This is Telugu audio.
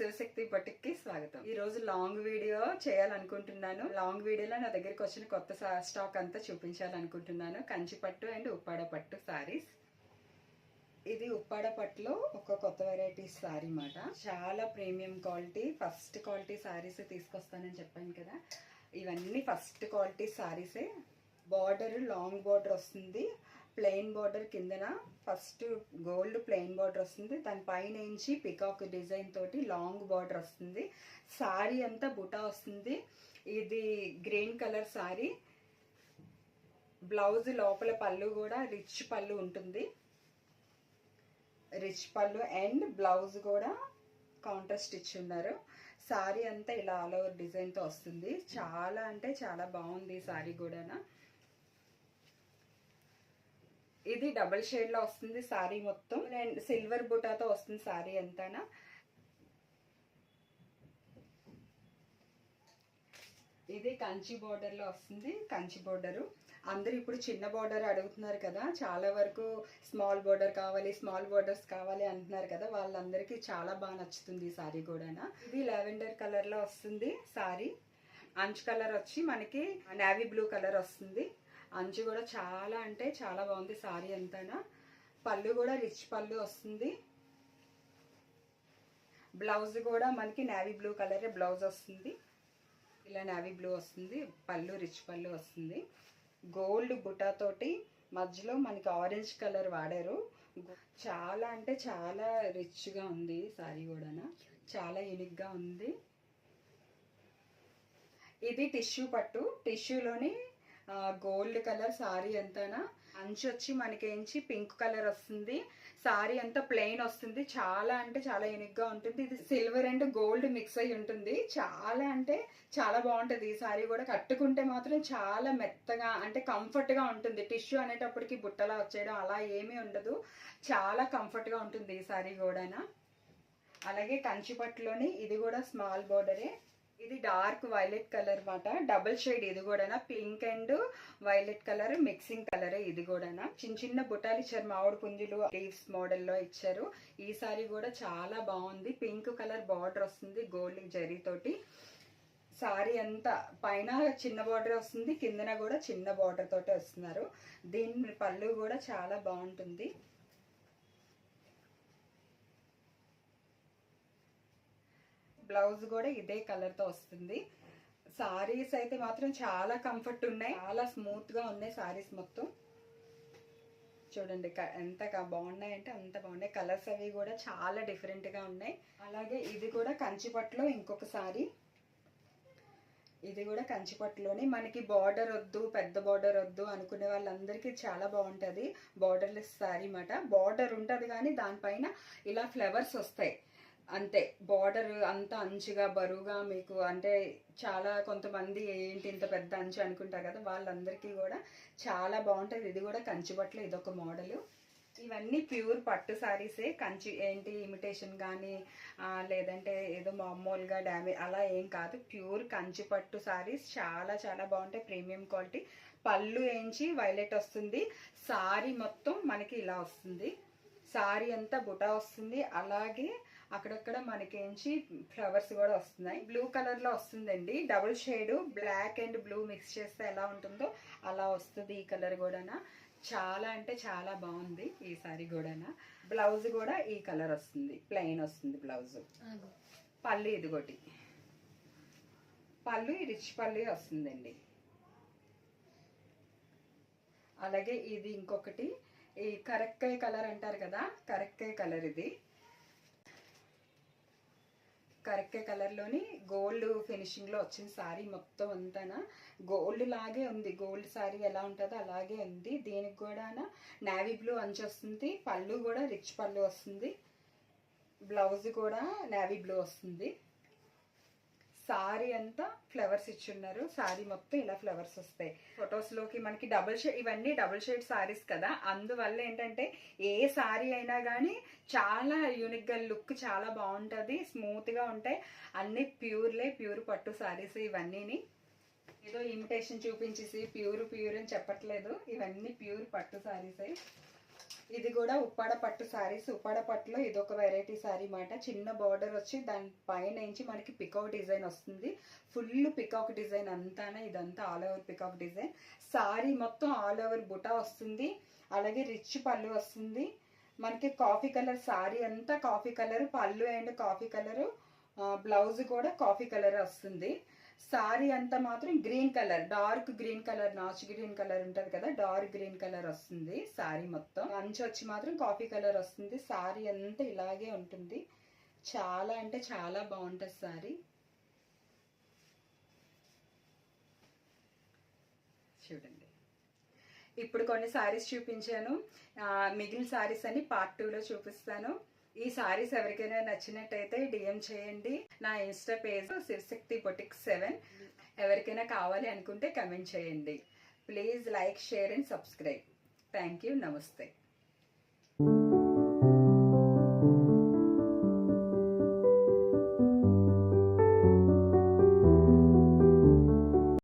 శివశక్తి బొటిక్కి స్వాగతం. ఈ రోజు లాంగ్ వీడియో చేయాలనుకుంటున్నాను. లాంగ్ వీడియోలో నా దగ్గరికి వచ్చిన కొత్త స్టాక్ అంతా చూపించాలనుకుంటున్నాను. కంచి పట్టు అండ్ ఉప్పాడ పట్టు సారీస్. ఇది ఉప్పాడ పట్టులో ఒక కొత్త వెరైటీ సారీ మాట. చాలా premium quality, first quality saris తీసుకొస్తానని చెప్పాను కదా. ఇవన్నీ ఫస్ట్ క్వాలిటీ సారీసే. బార్డర్ లాంగ్ బార్డర్ వస్తుంది, ప్లెయిన్ బార్డర్ కిందన ఫస్ట్ గోల్డ్ ప్లెయిన్ బార్డర్ వస్తుంది, దాని పైన నుంచి పికాక్ డిజైన్ తోటి లాంగ్ బార్డర్ వస్తుంది. సారీ అంతా బుటా వస్తుంది. ఇది గ్రీన్ కలర్ సారీ. బ్లౌజ్ లోపల పళ్ళు కూడా రిచ్ పళ్ళు ఉంటుంది. రిచ్ పళ్ళు అండ్ బ్లౌజ్ కూడా కాంట్రాస్ట్ ఇచ్చి ఉన్నారు. సారీ అంతా ఇలా ఆల్ ఓవర్ డిజైన్తో వస్తుంది. చాలా అంటే చాలా బాగుంది సారీ కూడా. ఇది డబుల్ షేడ్ లో వస్తుంది సారీ మొత్తం, అండ్ సిల్వర్ బుటాతో వస్తుంది సారీ అంతానా. ఇది కంచి బోర్డర్ లో వస్తుంది. కంచి బోర్డరు అందరూ ఇప్పుడు చిన్న బోర్డర్ అడుగుతున్నారు కదా, చాలా వరకు స్మాల్ బోర్డర్ కావాలి, స్మాల్ బోర్డర్స్ కావాలి అంటున్నారు కదా, వాళ్ళందరికీ చాలా బాగా నచ్చుతుంది ఈ సారీ కూడా. ఇది లావెండర్ కలర్ లో వస్తుంది సారీ. అంచు కలర్ వచ్చి మనకి నేవీ బ్లూ కలర్ వస్తుంది. అంచు కూడా చాలా అంటే చాలా బాగుంది సారీ అంతానా. పళ్ళు కూడా రిచ్ పళ్ళు వస్తుంది. బ్లౌజ్ కూడా మనకి నేవీ బ్లూ కలరే బ్లౌజ్ వస్తుంది. ఇలా నేవీ బ్లూ వస్తుంది. పళ్ళు రిచ్ పళ్ళు వస్తుంది. గోల్డ్ బుటాతోటి మధ్యలో మనకి ఆరెంజ్ కలర్ వాడారు. చాలా అంటే చాలా రిచ్గా ఉంది సారీ కూడా, చాలా యూనిక్గా ఉంది. ఇది టిష్యూ పట్టు. టిష్యూలోని గోల్డ్ కలర్ సారీ అంతానా. అంచు వచ్చి మనకేంచి పింక్ కలర్ వస్తుంది. సారీ అంతా ప్లెయిన్ వస్తుంది. చాలా అంటే చాలా యూనిక్ గా ఉంటుంది. ఇది సిల్వర్ అండ్ గోల్డ్ మిక్స్ అయి ఉంటుంది. చాలా అంటే చాలా బాగుంటుంది ఈ సారీ కూడా. కట్టుకుంటే మాత్రం చాలా మెత్తగా అంటే కంఫర్ట్ గా ఉంటుంది. టిష్యూ అనేటప్పటికి బుట్టలా వచ్చేయడం అలా ఏమీ ఉండదు. చాలా కంఫర్ట్ గా ఉంటుంది ఈ సారీ కూడా. అలాగే కంచి పట్టులోని ఇది కూడా స్మాల్ బోర్డరే. ఇది డార్క్ వైలెట్ కలర్ మాట. డబుల్ షేడ్ ఇది కూడా. Pink and violet colour mixing colour ఇది కూడా. చిన్న చిన్న బుట్టాలు ఇచ్చారు, మామిడి పుంజులు లీవ్స్ మోడల్లో ఇచ్చారు. ఈ సారీ కూడా చాలా బాగుంది. పింక్ కలర్ బార్డర్ వస్తుంది గోల్డ్ జరీ తోటి. సారీ అంతా పైన చిన్న బార్డర్ వస్తుంది, కిందన కూడా చిన్న బార్డర్ తోటి వస్తున్నారు. దీని పళ్ళు కూడా చాలా బాగుంటుంది. బ్లౌజ్ కూడా ఇదే కలర్ తో వస్తుంది. సారీస్ అయితే మాత్రం చాలా కంఫర్ట్ ఉన్నాయి, చాలా స్మూత్ గా ఉన్నాయి సారీస్ మొత్తం. చూడండి ఎంత బాగున్నాయంటే అంత బాగున్నాయి. కలర్స్ అవి కూడా చాలా డిఫరెంట్ గా ఉన్నాయి. అలాగే ఇది కూడా కంచిపట్టులో ఇంకొక సారీ. ఇది కూడా కంచిపట్టులోనే మనకి బార్డర్ వద్దు, పెద్ద బార్డర్ వద్దు అనుకునే వాళ్ళందరికీ చాలా బాగుంటుంది. బార్డర్లెస్ సారీ మాట. బార్డర్ ఉంటుంది కానీ దానిపైన ఇలా ఫ్లవర్స్ వస్తాయి అంతే. బార్డర్ అంతా అంచుగా బరువుగా మీకు అంటే చాలా కొంతమంది ఏంటి ఇంత పెద్ద అంచు అనుకుంటారు కదా, వాళ్ళందరికీ కూడా చాలా బాగుంటుంది. ఇది కూడా కంచిపట్టులో ఇదొక మోడల్. ఇవన్నీ ప్యూర్ పట్టు సారీసే. కంచి ఏంటి ఇమిటేషన్ కానీ లేదంటే ఏదో మామూలుగా డ్యామేజ్ అలా ఏం కాదు. ప్యూర్ కంచి పట్టు సారీస్ చాలా చాలా బాగుంటాయి, ప్రీమియం క్వాలిటీ. పళ్ళు ఏంచి వైలెట్ వస్తుంది. సారీ మొత్తం మనకి ఇలా వస్తుంది. సారీ అంతా బుటా వస్తుంది. అలాగే అక్కడక్కడ మనకేంచి ఫ్లవర్స్ కూడా వస్తున్నాయి. బ్లూ కలర్ లో వస్తుందండి. Double shade black and blue mix చేస్తే ఎలా ఉంటుందో అలా వస్తుంది ఈ కలర్ కూడా. చాలా అంటే చాలా బాగుంది ఈ సారీ కూడా. బ్లౌజ్ కూడా ఈ కలర్ వస్తుంది, ప్లెయిన్ వస్తుంది బ్లౌజ్. పళ్ళు ఇదిగోటి పళ్ళు రిచ్ పళ్ళు వస్తుందండి. అలాగే ఇది ఇంకొకటి ఈ కరెక్కాయ కలర్ అంటారు కదా, కరెక్కాయ కలర్. ఇది కరెక్కాయ కలర్ లోని గోల్డ్ ఫినిషింగ్ లో వచ్చిన సారీ మొత్తం అంతానా గోల్డ్ లాగే ఉంది. గోల్డ్ సారీ ఎలా ఉంటుందో అలాగే ఉంది. దీనికి కూడా నేవీ బ్లూ అంచు వస్తుంది. పళ్ళు కూడా రిచ్ పళ్ళు వస్తుంది. బ్లౌజ్ కూడా నేవీ బ్లూ వస్తుంది. సారీ అంతా ఫ్లవర్స్ ఇచ్చున్నారు. సారీ మొత్తం ఇలా ఫ్లవర్స్ వస్తాయి. ఫొటోస్ లోకి మనకి డబుల్ షేడ్, ఇవన్నీ డబుల్ షేడ్ సారీస్ కదా, అందువల్ల ఏంటంటే ఏ సారీ అయినా కానీ చాలా యూనిక్ గా లుక్ చాలా బాగుంటది, స్మూత్ గా ఉంటాయి. అన్ని ప్యూర్ పట్టు సారీస్ ఇవన్నీ. ఏదో ఇమిటేషన్ చూపించేసి ప్యూర్ అని చెప్పట్లేదు. ఇవన్నీ ప్యూర్ పట్టు సారీసే. ఇది కూడా ఉప్పాడ పట్టు సారీస్. ఉప్పాడ పట్టులో ఇదొక వెరైటీ సారీ మాట. చిన్న బార్డర్ వచ్చి దాని పైన నుంచి మనకి పికాక్ డిజైన్ వస్తుంది. ఫుల్ పికాక్ డిజైన్ అంతానే, ఇదంతా all over peacock design. Sorry మొత్తం ఆల్ ఓవర్ బుటా వస్తుంది. అలాగే రిచ్ పళ్ళు వస్తుంది మనకి. కాఫీ కలర్ సారీ అంతా కాఫీ కలర్, పళ్ళు అండ్ కాఫీ కలర్, బ్లౌజ్ కూడా కాఫీ కలర్ వస్తుంది. సారీ అంతా మాత్రం green colour, dark green colour, notch green colour ఉంటుంది కదా, డార్క్ గ్రీన్ కలర్ వస్తుంది సారీ మొత్తం. అంచు వచ్చి మాత్రం కాఫీ కలర్ వస్తుంది. సారీ అంతా ఇలాగే ఉంటుంది. చాలా అంటే చాలా బాగుంటుంది సారీ. చూడండి, ఇప్పుడు కొన్ని సారీస్ చూపించాను. మిగిలిన సారీస్ అని పార్ట్ 2లో చూపిస్తాను. ఈ సారీస్ ఎవరికైనా నచ్చినట్టయితే డిఎం చేయండి. నా ఇన్స్టా పేజ్ శివశక్తి బొటిక్ 7. ఎవరికైనా కావాలి అనుకుంటే కమెంట్ చేయండి. Please like, share and subscribe. Thank you. నమస్తే.